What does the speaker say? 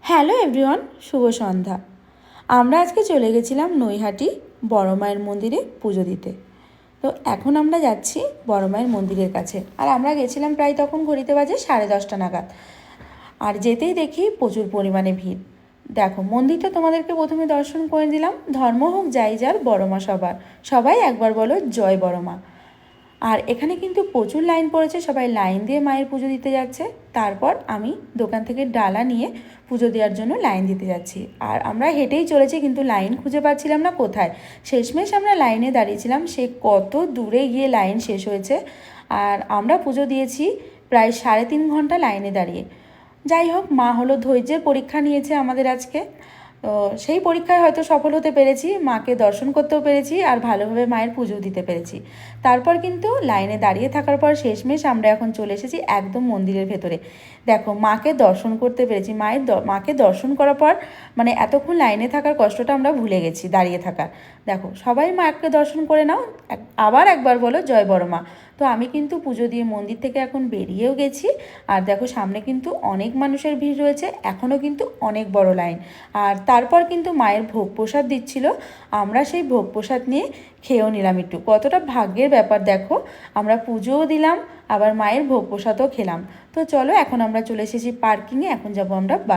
Hello everyone, শুভ সন্ধ্যা। আমরা আজকে চলে গেছিলাম নৈহাটি বড় মায়ের মন্দিরে পুজো দিতে। তো এখন আমরা যাচ্ছি বড় মায়ের মন্দিরের কাছে। আর আমরা গেছিলাম প্রায় তখন ঘড়িতে বাজে 10:30 নাগাদ। আর যেতেই দেখি প্রচুর পরিমাণে ভিড়। দেখো, মন্দিরটা তোমাদেরকে প্রথমে দর্শন করে দিলাম। ধর্ম হোক যাই যার, বড় মা সবার, সবাই একবার বলো জয় বড় মা। আর এখানে কিন্তু প্রচুর লাইন পড়েছে, সবাই লাইন দিয়ে মায়ের পুজো দিতে যাচ্ছে। তারপর আমি দোকান থেকে ডালা নিয়ে পুজো দেওয়ার জন্য লাইন দিতে যাচ্ছি। আর আমরা হেঁটেই চলেছি, কিন্তু লাইন খুঁজে পাচ্ছিলাম না কোথায়। শেষমেশ আমরা লাইনে দাঁড়িয়েছিলাম, সে কত দূরে গিয়ে লাইন শেষ হয়েছে। আর আমরা পুজো দিয়েছি প্রায় 3.5 ঘন্টা লাইনে দাঁড়িয়ে। যাই হোক, মা হলো ধৈর্যের পরীক্ষা নিয়েছে আমাদের আজকে। তো সেই পরীক্ষায় হয়তো সফল হতে পেরেছি, মাকে দর্শন করতেও পেরেছি আর ভালোভাবে মায়ের পুজো দিতে পেরেছি। তারপর কিন্তু লাইনে দাঁড়িয়ে থাকার পর শেষমেশ আমরা এখন চলে এসেছি একদম মন্দিরের ভেতরে। দেখো, মাকে দর্শন করতে পেরেছি। মাকে দর্শন করার পর মানে এতক্ষণ লাইনে থাকার কষ্টটা আমরা ভুলে গেছি দাঁড়িয়ে থাকার। দেখো, সবাই মাকে দর্শন করে নাও, আবার একবার বলো জয় বড় মা। তো আমি কিন্তু পুজো দিয়ে মন্দির থেকে এখন বেরিয়েও গেছি। আর দেখো, সামনে কিন্তু অনেক মানুষের ভিড় রয়েছে, এখনও কিন্তু অনেক বড় লাইন। আর তারপর কিন্তু মায়ের ভোগ প্রসাদ দিচ্ছিল, আমরা সেই ভোগ প্রসাদ নিয়ে খেয়েও নিলাম একটু। কতটা ভাগ্যের ব্যাপার দেখো, আমরা পুজোও দিলাম আবার মায়ের ভোগ প্রসাদও খেলাম। তো চলো, এখন আমরা চলে এসেছি পার্কিংয়ে, এখন যাব আমরা